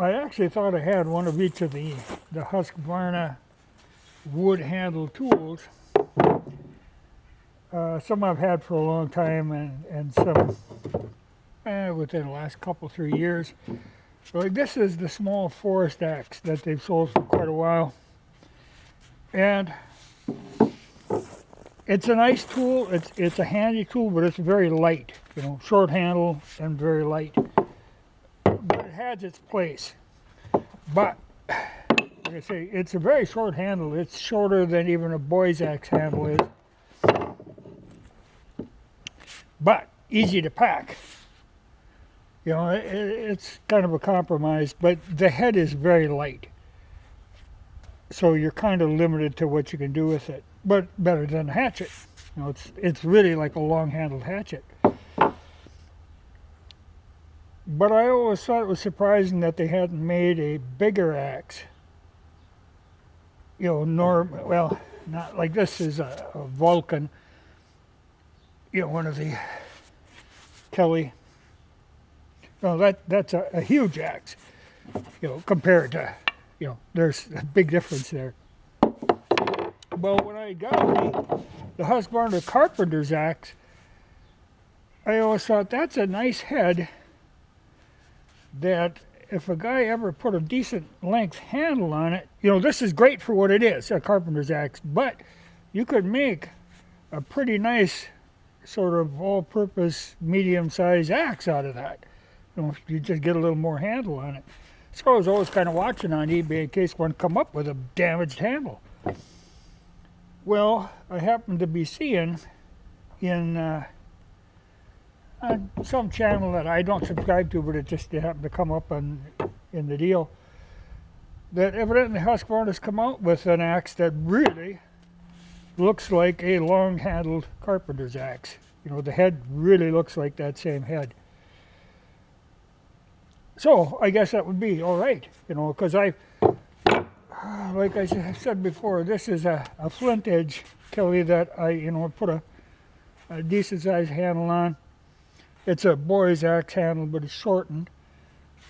I actually thought I had one of each of the Husqvarna wood handle tools. Some I've had for a long time, and some within the last couple, 3 years. So like this is the small forest axe that they've sold for quite a while. And it's a nice tool. It's a handy tool, but it's very light. You know, short handle and very light. But it has its place. But like I say, it's a very short handle. It's shorter than even a boy's axe handle is. But easy to pack. You know, it's kind of a compromise, but the head is very light. So you're kind of limited to what you can do with it, but better than a hatchet. You know, it's really like a long-handled hatchet. But I always thought it was surprising that they hadn't made a bigger axe. You know, well, not like this is a Vulcan. You know, one of the Kelly. No, that's a huge axe. You know, compared to, you know, there's a big difference there. Well, when I got the Husqvarna carpenter's axe, I always thought that's a nice head that if a guy ever put a decent length handle on it, you know, this is great for what it is, a carpenter's axe, but you could make a pretty nice sort of all-purpose medium-sized axe out of that. You know, if you just get a little more handle on it. So I was always kind of watching on eBay in case one come up with a damaged handle. Well, I happened to be seeing in some channel that I don't subscribe to, but it just happened to come up in the deal, that evidently Husqvarna's come out with an axe that really looks like a long-handled carpenter's axe. You know, the head really looks like that same head. So I guess that would be all right, you know, because like I said before, this is a flint edge Kelly that I, you know, put a decent sized handle on. It's a boy's axe handle, but it's shortened.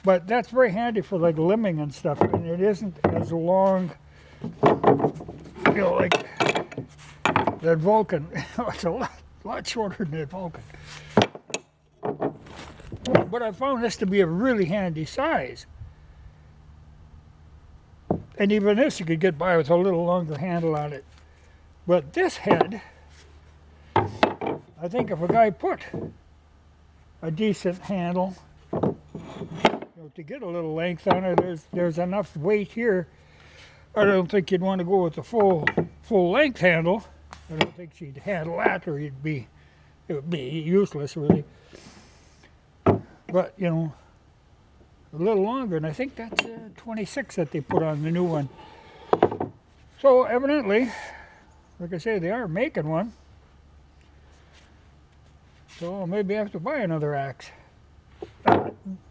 But that's very handy for like limbing and stuff, and it isn't as long, you know, like that Vulcan. It's a lot shorter than that Vulcan. But I found this to be a really handy size. And even this you could get by with a little longer handle on it. But this head, I think if a guy put a decent handle, you know, to get a little length on it, there's enough weight here. I don't think you'd want to go with the full length handle. I don't think she'd handle that, or it would be useless really. But, you know, a little longer, and I think that's 26 that they put on the new one. So evidently, like I say, they are making one. So maybe I have to buy another axe.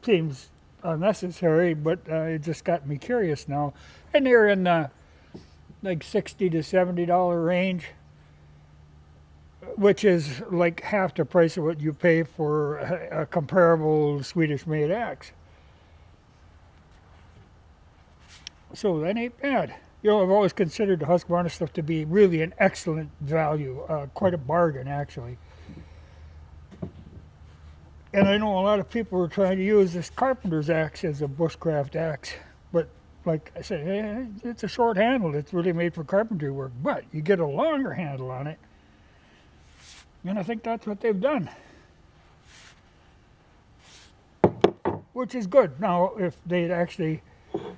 Seems unnecessary, but it just got me curious now. And they're in the like $60 to $70 range, which is like half the price of what you pay for a comparable Swedish-made axe. So that ain't bad. You know, I've always considered the Husqvarna stuff to be really an excellent value, quite a bargain actually. And I know a lot of people are trying to use this carpenter's axe as a bushcraft axe, but like I said, it's a short handle. It's really made for carpentry work, but you get a longer handle on it. And I think that's what they've done. Which is good. Now, if they'd actually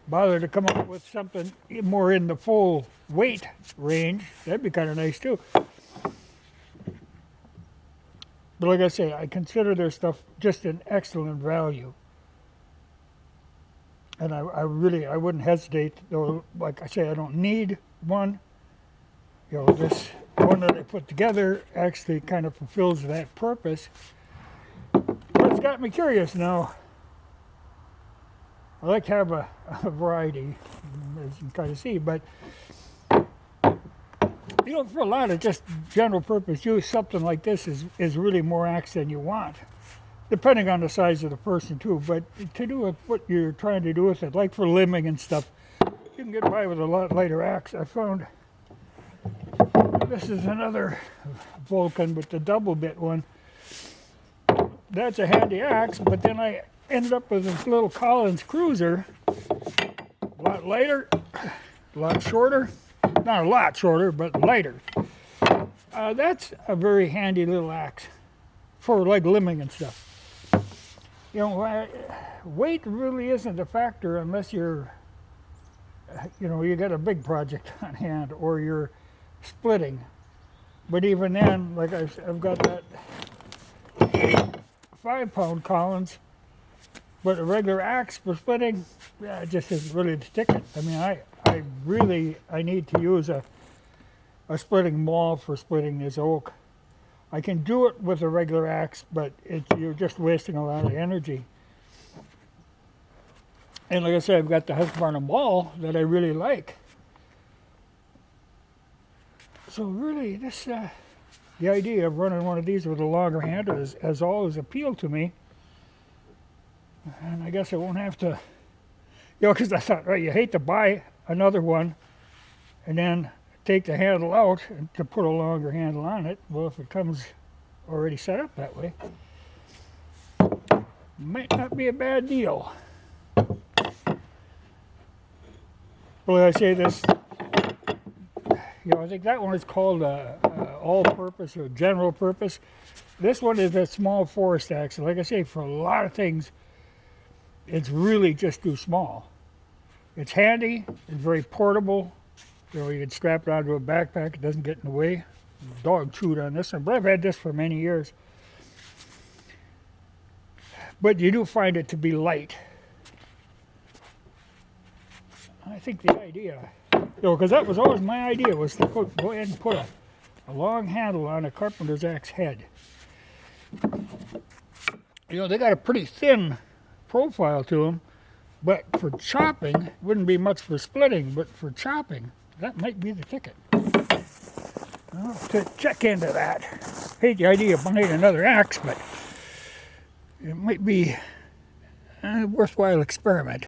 bother to come up with something more in the full weight range, that'd be kind of nice too. But like I say, I consider their stuff just an excellent value. And I wouldn't hesitate, though, like I say, I don't need one. You know, this one that I put together actually kind of fulfills that purpose. But it's got me curious now. I like to have a variety, as you can kind of see, but you know, for a lot of just general purpose use, something like this is really more axe than you want. depending on the size of the person too. But to do with what you're trying to do with it, like for limbing and stuff, you can get by with a lot lighter axe. I found this is another Vulcan, but the double bit one. That's a handy axe, but then I ended up with this little Collins Cruiser, a lot lighter, a lot shorter, not a lot shorter, but lighter. That's a very handy little axe for like limbing and stuff. You know, weight really isn't a factor unless you're, you know, you got a big project on hand or you're splitting. But even then, like I've got that 5-pound Collins, but a regular axe for splitting, yeah, it just isn't really the ticket. I mean, I need to use a splitting maul for splitting this oak. I can do it with a regular axe, but you're just wasting a lot of energy. And like I said, I've got the Husqvarna maul that I really like. So really, the idea of running one of these with a longer handle has always appealed to me. And I guess I won't have to, you know, because I thought, right, you hate to buy another one and then take the handle out and to put a longer handle on it. Well, if it comes already set up that way, might not be a bad deal. Well, I say this, you know, I think that one is called all-purpose or general purpose. This one is a small forest axe. Like I say, for a lot of things, it's really just too small. It's handy, it's very portable. You know, you can strap it onto a backpack, it doesn't get in the way. The dog chewed on this one, but I've had this for many years. But you do find it to be light. I think the idea, you know, because that was always my idea, was to go ahead and put a long handle on a carpenter's axe head. You know, they got a pretty thin profile to them, but for chopping, it wouldn't be much for splitting, but for chopping, that might be the ticket. Well, to check into that. Hate the idea of buying another axe, but it might be a worthwhile experiment.